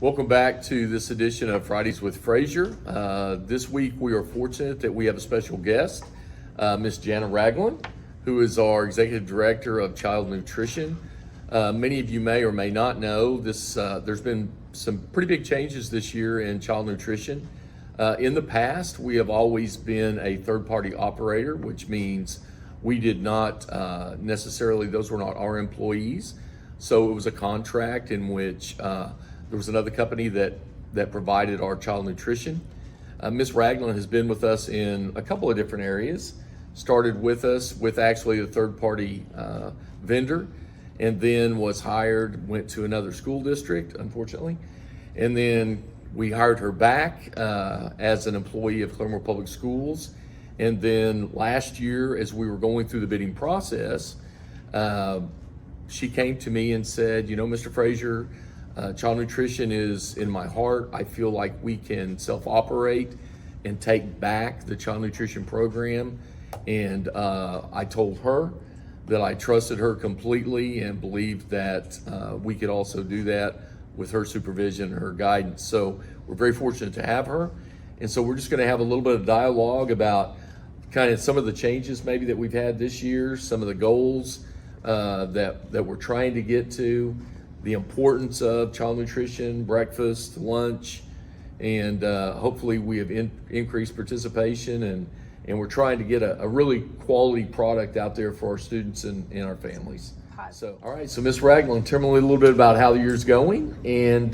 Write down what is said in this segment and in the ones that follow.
Welcome back to this edition of Fridays with Frazier. This week we are fortunate that we have a special guest, Miss Jana Ragland, who is our Executive Director of Child Nutrition. Many of you may or may not know this. There's been some pretty big changes this year in child nutrition. In the past, we have always been a third-party operator, which means we did not necessarily, those were not our employees. So it was a contract in which there was another company that provided our child nutrition. Ms. Ragland has been with us in a couple of different areas. Started with us with actually a third-party vendor, and then was hired, went to another school district, unfortunately. And then we hired her back as an employee of Claremore Public Schools. And then last year, as we were going through the bidding process, she came to me and said, you know, Mr. Frazier, child nutrition is in my heart. I feel like we can self-operate and take back the child nutrition program. And I told her that I trusted her completely and believed that we could also do that with her supervision and her guidance. So we're very fortunate to have her. And so we're just going to have a little bit of dialogue about kind of some of the changes maybe that we've had this year, some of the goals that we're trying to get to, the importance of child nutrition, breakfast, lunch, and hopefully we have increased participation, and we're trying to get a really quality product out there for our students and our families. So, all right, so Ms. Ragland, tell me a little bit about how the year's going, and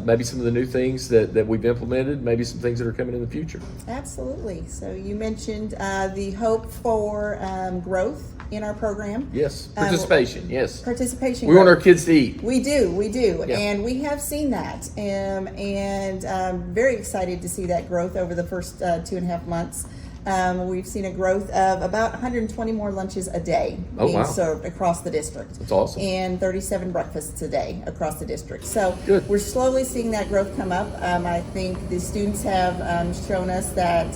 maybe some of the new things that we've implemented, maybe some things that are coming in the future. Absolutely. So you mentioned the hope for growth in our program. Yes, participation, yes. Participation. We want our kids to eat. We do, Yeah. and we have seen that, and I'm very excited to see that growth over the first 2.5 months. We've seen a growth of about 120 more lunches a day being served across the district. That's awesome. And 37 breakfasts a day across the district. So Good. We're slowly seeing that growth come up. I think the students have shown us that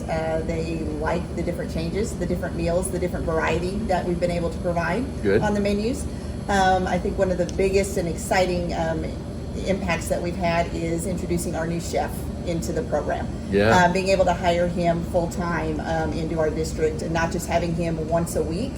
they like the different changes, the different meals, the different variety that we've been able to provide Good. on the menus. I think one of the biggest and exciting impacts that we've had is introducing our new chef into the program. Yeah. Being able to hire him full-time into our district, and not just having him once a week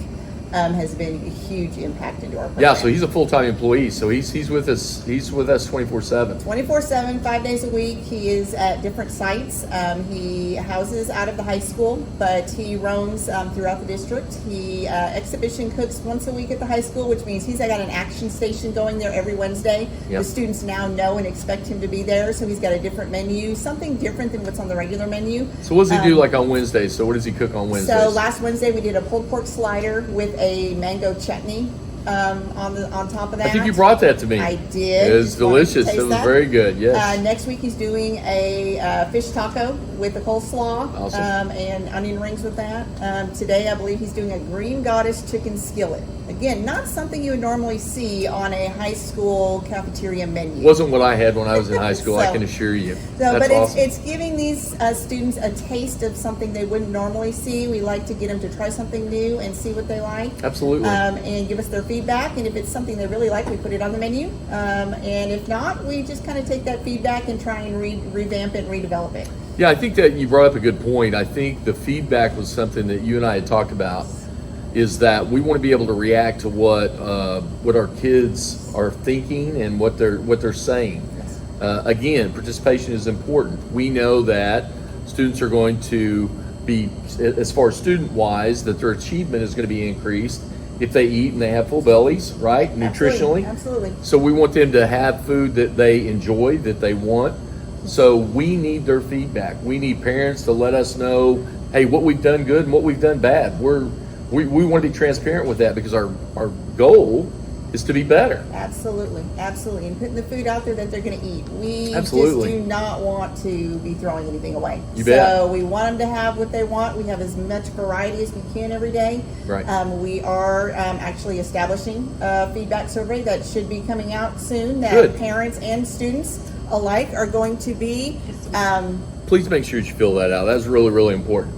has been a huge impact into our program. Yeah, so he's a full-time employee, so he's with us 24/7. 24/7, 5 days a week. He is at different sites. He houses out of the high school, but he roams throughout the district. He exhibition cooks once a week at the high school, which means he's got an action station going there every Wednesday. Yep. The students now know and expect him to be there, so he's got a different menu, something different than what's on the regular menu. So what does he do like on Wednesdays? So what does he cook on Wednesdays? So last Wednesday we did a pulled pork slider with a mango chutney on top of that. I think you brought that to me. I did. It was delicious. It was very good. Yes. Next week he's doing a fish taco with a coleslaw. Awesome. And onion rings with that. Today I believe he's doing a green goddess chicken skillet. Again, not something you would normally see on a high school cafeteria menu. Wasn't what I had when I was in high school, I can assure you. That's awesome. It's giving these students a taste of something they wouldn't normally see. We like to get them to try something new and see what they like. Absolutely. And give us their feedback. And if it's something they really like, we put it on the menu. And if not, we just kind of take that feedback and try and revamp it and redevelop it. Yeah, I think that you brought up a good point. I think the feedback was something that you and I had talked about, is that we want to be able to react to what our kids are thinking and what they're saying. Again, participation is important. We know that students are going to be, as far as student-wise, that their achievement is going to be increased if they eat and they have full bellies, right? Nutritionally. Absolutely. So we want them to have food that they enjoy, that they want. So we need their feedback. We need parents to let us know, hey, what we've done good and what we've done bad. We want to be transparent with that, because our goal is to be better. Absolutely. And putting the food out there that they're going to eat. We Absolutely. just do not want to be throwing anything away. You bet. So we want them to have what they want. We have as much variety as we can every day. Right. We are actually establishing a feedback survey that should be coming out soon, that Good. parents and students alike are going to be. Please make sure you fill that out. That's really, really important.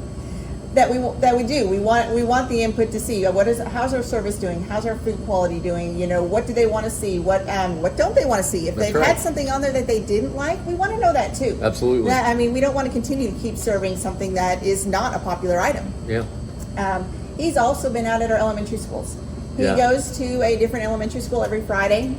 that we do. We want the input to see how's our service doing, how's our food quality doing. What do they want to see? What don't they want to see? If they've had something on there that they didn't like, we want to know that too. Absolutely. I mean, we don't want to continue to keep serving something that is not a popular item. Yeah. He's also been out at our elementary schools. He goes to a different elementary school every Friday.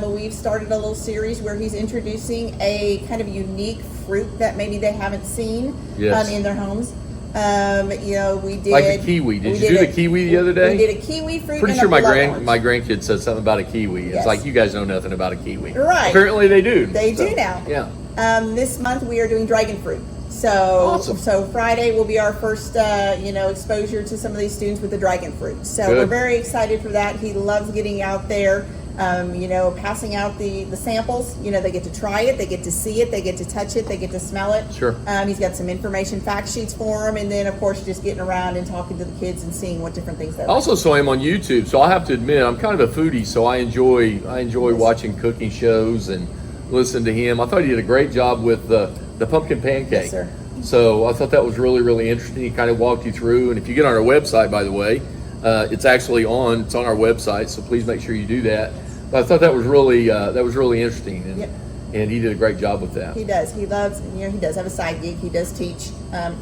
We've started a little series where he's introducing a kind of unique fruit that maybe they haven't seen in their homes. We did like a kiwi. Did you do the kiwi the other day? We did a kiwi fruit. Pretty sure my grandkid said something about a kiwi. It's like, you guys know nothing about a kiwi. Right. Apparently they do. They do now. Yeah. This month we are doing dragon fruit. So, awesome. So Friday will be our first, exposure to some of these students with the dragon fruit. So Good. We're very excited for that. He loves getting out there, passing out the samples. They get to try it, they get to see it, they get to touch it, they get to smell it. Sure. He's got some information fact sheets for them, and then of course just getting around and talking to the kids and seeing what different things they like. I also saw him on YouTube, so I have to admit I'm kind of a foodie, so I enjoy watching cooking shows and listening to him. I thought he did a great job with the pumpkin pancake. Yes, sir. So I thought that was really, really interesting. He kind of walked you through, and if you get on our website, by the way, it's on our website, so please make sure you do that. But I thought that was really interesting, and he did a great job with that. He does. He loves. He does have a side gig. He does teach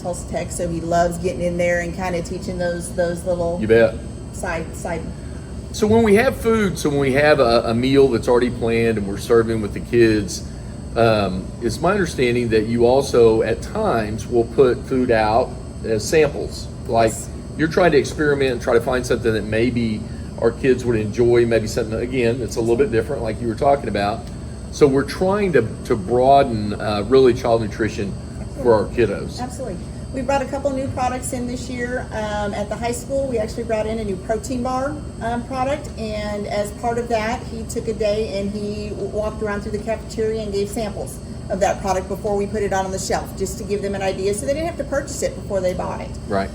Tulsa Tech, so he loves getting in there and kind of teaching those little. You bet. Side. So when we have food, when we have a meal that's already planned and we're serving with the kids, it's my understanding that you also at times will put food out as samples. Like you're trying to experiment and try to find something that maybe our kids would enjoy, maybe something, again, that's a little bit different like you were talking about. So we're trying to broaden really child nutrition for our kiddos. Absolutely. We brought a couple new products in this year. At the high school, we actually brought in a new protein bar product, and as part of that, he took a day and he walked around through the cafeteria and gave samples of that product before we put it on the shelf, just to give them an idea so they didn't have to purchase it before they bought it. Right.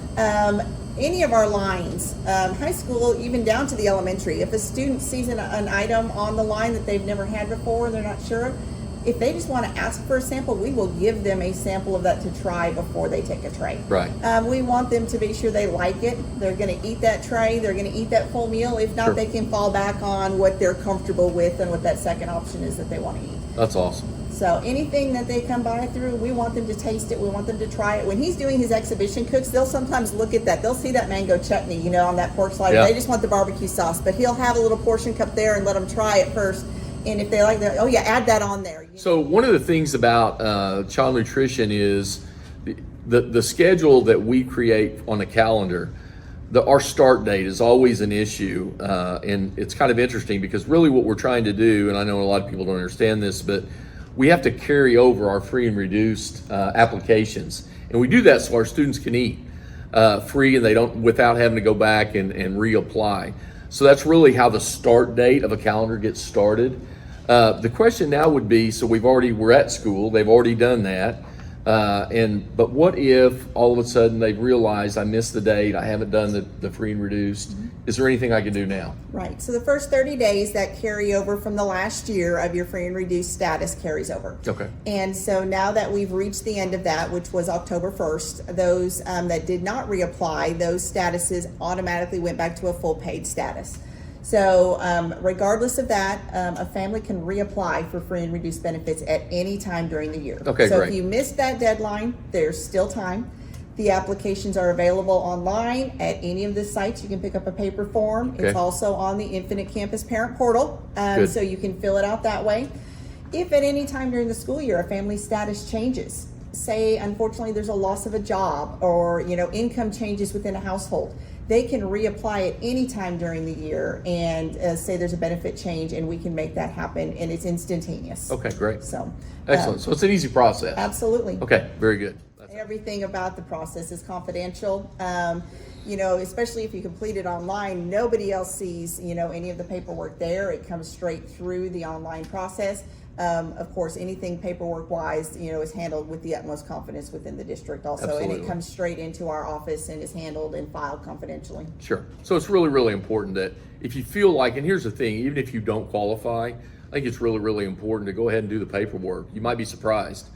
Any of our lines, high school, even down to the elementary, if a student sees an item on the line that they've never had before, they're not sure of, if they just want to ask for a sample, we will give them a sample of that to try before they take a tray. Right. We want them to be sure they like it. They're going to eat that tray. They're going to eat that full meal. If not, they can fall back on what they're comfortable with and what that second option is that they want to eat. That's awesome. So anything that they come by through, we want them to taste it. We want them to try it. When he's doing his exhibition cooks, they'll sometimes look at that. They'll see that mango chutney, on that pork slider. They just want the barbecue sauce, but he'll have a little portion cup there and let them try it first. And if they like that, add that on there. So one of the things about child nutrition is the schedule that we create on the calendar. Our start date is always an issue, and it's kind of interesting because really what we're trying to do, and I know a lot of people don't understand this, but we have to carry over our free and reduced applications, and we do that so our students can eat free and they don't without having to go back and reapply. So that's really how the start date of a calendar gets started. The question now would be, so we're at school, they've already done that, but what if all of a sudden they realize I missed the date, I haven't done the free and reduced? Is there anything I can do now? Right, so the first 30 days that carry over from the last year of your free and reduced status carries over. Okay. And so now that we've reached the end of that, which was October 1st, those that did not reapply, those statuses automatically went back to a full paid status. So regardless of that, a family can reapply for free and reduced benefits at any time during the year. Okay, so great. If you missed that deadline, there's still time. The applications are available online at any of the sites. You can pick up a paper form. Okay. It's also on the Infinite Campus Parent Portal, so you can fill it out that way. If at any time during the school year a family status changes, say unfortunately there's a loss of a job or income changes within a household, they can reapply at any time during the year and say there's a benefit change, and we can make that happen, and it's instantaneous. Okay, great. So excellent. So it's an easy process. Absolutely. Okay, very good. Everything about the process is confidential. Especially if you complete it online, nobody else sees, any of the paperwork there. It comes straight through the online process. Of course, anything paperwork-wise, is handled with the utmost confidence within the district also. Absolutely. And it comes straight into our office and is handled and filed confidentially. Sure. So it's really, really important that if you feel like, and here's the thing, even if you don't qualify, I think it's really, really important to go ahead and do the paperwork. You might be surprised,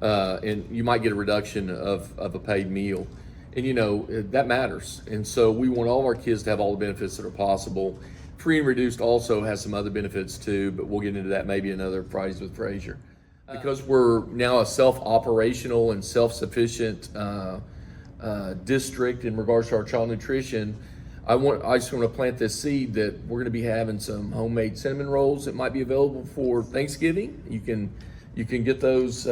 and you might get a reduction of a paid meal. And that matters. And so we want all of our kids to have all the benefits that are possible. Free and reduced also has some other benefits too, but we'll get into that maybe another Fridays with Frazier. Because we're now a self-operational and self-sufficient district in regards to our child nutrition, I just want to plant this seed that we're going to be having some homemade cinnamon rolls that might be available for Thanksgiving. You can get those,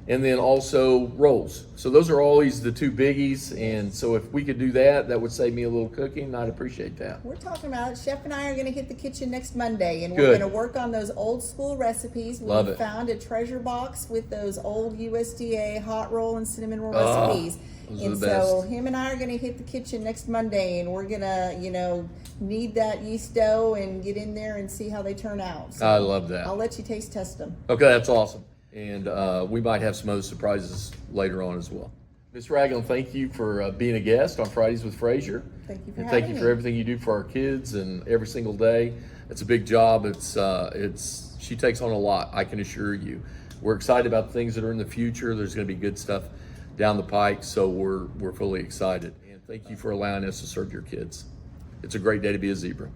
and then also rolls. So those are always the two biggies. And so if we could do that, that would save me a little cooking. I'd appreciate that. We're talking about it. Chef and I are going to hit the kitchen next Monday, and Good. we're going to work on those old school recipes. Love We it. found a treasure box with those old USDA hot roll and cinnamon roll Oh, recipes. those are And the so best. him and I are going to hit the kitchen next Monday, and we're going to, knead that yeast dough and get in there and see how they turn out. So I love that. I'll let you taste test them. Okay, that's awesome. And we might have some other surprises later on as well. Ms. Ragland, thank you for being a guest on Fridays with Frazier. Thank you for And having thank you me. for everything you do for our kids and every single day. It's a big job. She takes on a lot, I can assure you. We're excited about the things that are in the future. There's going to be good stuff down the pike, so we're fully excited. And thank you for allowing us to serve your kids. It's a great day to be a zebra.